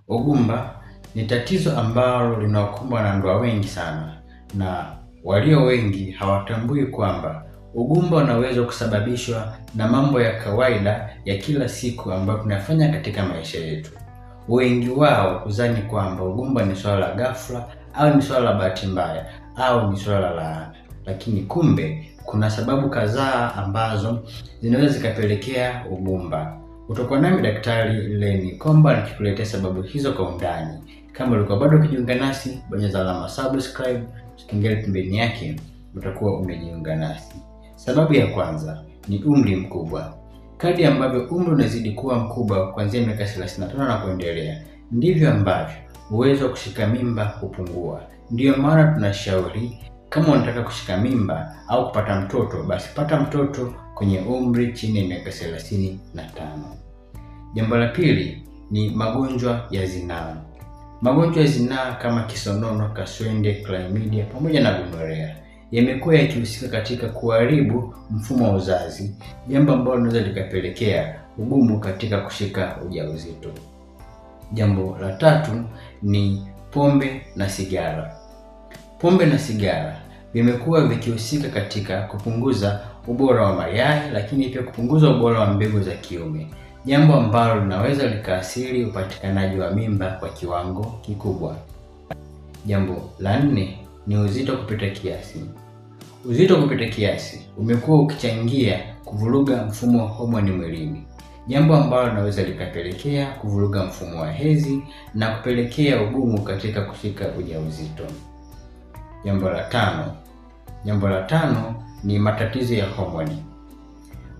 Ugumba ni tatizo ambalo linawakumba wanandoa wengi sana, na walio wengi hawatambui kwamba ugumba unaweza kusababishwa na mambo ya kawaida ya kila siku ambayo tunafanya katika maisha yetu. Wengi wao hudhani kwamba ugumba ni swala la ghafla au ni swala la bahati mbaya au ni swala la laana, lakini kumbe kuna sababu kadhaa ambazo zinaweza zikapelekea ugumba. Utakuwa nami Daktari Lenny Komba nikikuletea sababu hizo kwa undani. Kama ulikuwa bado kujiunga nasi, bonyeza alama subscribe, kengele pembeni yake, utakuwa umejiunga nasi. Sababu ya kwanza ni umri mkubwa. Kadri ambavyo umri unazidi kuwa mkubwa kuanzia miaka 35 na kuendelea, ndivyo ambavyo uwezo wa kushika mimba hupungua. Ndiyo maana tunashauri kama unataka kushika mimba au kupata mtoto, basi pata mtoto kwenye umri chini ya miaka 35. Jambo la pili ni magonjwa ya zinaa. Magonjwa ya zinaa kama kisonono, kaswende, chlamydia pamoja na gonorrhea yamekuwa yakihusika katika kuharibu mfumo wa uzazi, jambo ambalo linaweza likapelekea ugumu katika kushika ujauzito. Jambo la tatu ni pombe na sigara. Pombe na sigara vimekuwa vikihusika katika kupunguza ubora wa mayai, lakini pia kupunguza ubora wa mbegu za kiume, jambo ambalo linaweza likaathiri upatikanaji wa mimba kwa kiwango kikubwa. Jambo la nne ni uzito kupita kiasi. Uzito kupita kiasi umekuwa ukichangia kuvuruga mfumo wa homoni mwilini, jambo ambalo linaweza likapelekea kuvuruga mfumo wa hedhi na kupelekea ugumu katika kushika ujauzito. Jambo la tano ni matatizo ya homoni.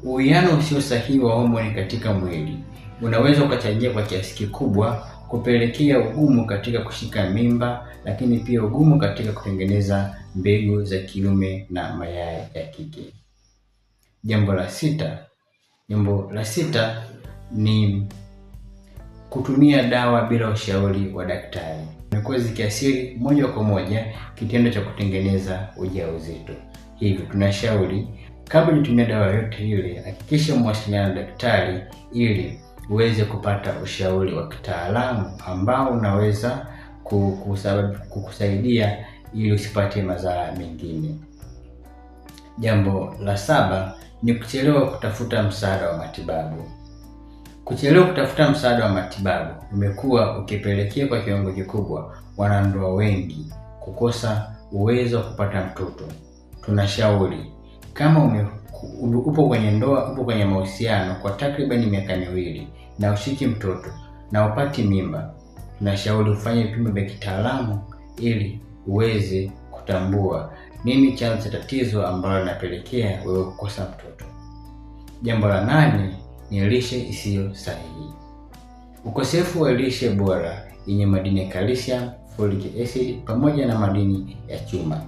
Uwiano usio sahihi wa homoni katika mwili unaweza ukachangia kwa kiasi kikubwa kupelekea ugumu katika kushika mimba, lakini pia ugumu katika kutengeneza mbegu za kiume na mayai ya kike. Jambo la sita ni kutumia dawa bila ushauri wa daktari. Zimekuwa zikiathiri moja kwa moja kitendo cha kutengeneza ujauzito. Hivyo tunashauri kabla hujatumia dawa yote ile, hakikisha mwasiliana na daktari ili uweze kupata ushauri wa kitaalamu ambao unaweza kukusaidia ili usipate madhara mengine. Jambo la 7 ni kuchelewa kutafuta msaada wa matibabu. Kuchelewa kutafuta msaada wa matibabu umekuwa ukipelekea kwa kiwango kikubwa wanandoa wengi kukosa uwezo wa kupata mtoto. Tunashauri kama upo kwenye ndoa, upo kwenye mahusiano kwa takriban miaka 2 na ushiki mtoto na upati mimba, tunashauri ufanye vipimo vya kitaalamu ili uweze kutambua nini chanzo cha tatizo ambalo linapelekea wewe kukosa mtoto. Jambo la 8 ni lishe isiyo sahihi. Ukosefu wa lishe bora yenye madini ya calcium, folic acid pamoja na madini ya chuma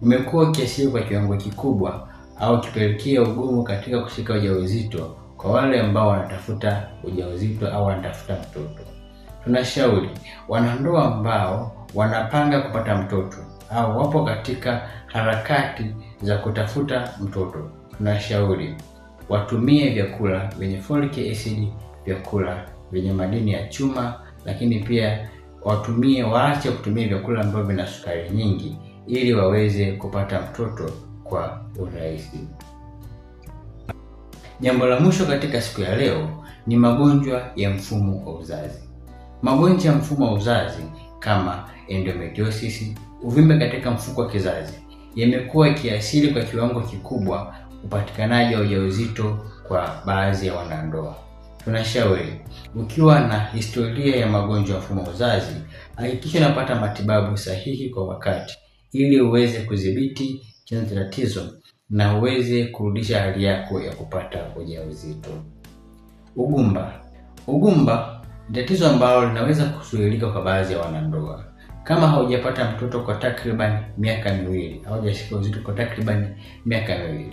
umekuwa ukiathiri kwa kiwango kikubwa au kipelekea ugumu katika kushika ujauzito kwa wale ambao wanatafuta ujauzito au wanatafuta mtoto. Tunashauri wanandoa ambao wanapanga kupata mtoto au wapo katika harakati za kutafuta mtoto, tunashauri watumie vyakula vyenye folic acid, vyakula vyenye madini ya chuma, lakini pia waache kutumia vyakula ambavyo vina sukari nyingi ili waweze kupata mtoto kwa urahisi. Jambo la mwisho katika siku ya leo ni magonjwa ya mfumo wa uzazi. Magonjwa ya mfumo wa uzazi kama endometriosis, uvimbe katika mfuko wa kizazi, yamekuwa yakiathiri kwa kiwango kikubwa upatikanaji wa ujauzito kwa baadhi ya wanandoa. Tunashauri ukiwa na historia ya magonjwa ya mfumo wa uzazi, hakikisha unapata matibabu sahihi kwa wakati ili uweze kudhibiti chanzo cha tatizo na uweze kurudisha hali yako ya kupata ujauzito. Ugumba ni tatizo ambalo linaweza kuzuilika kwa baadhi ya wanandoa. Kama haujapata mtoto kwa takriban miaka 2 au hujashika uzito kwa takriban miaka 2,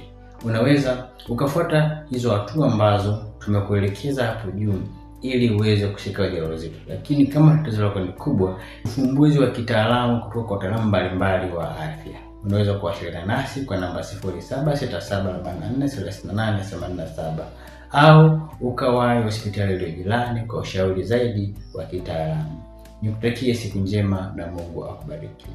unaweza ukafuata hizo hatua ambazo tumekuelekeza hapo juu ili uweze kushika ujauzito. Lakini kama tatizo lako ni kubwa, ufumbuzi wa kitaalamu kutoka kwa wataalamu mbalimbali wa afya, unaweza kuwasiliana nasi kwa namba 0767443887 au ukawahi hospitali iliyo jirani kwa ushauri zaidi wa kitaalamu. Nikutakie siku njema na Mungu akubariki.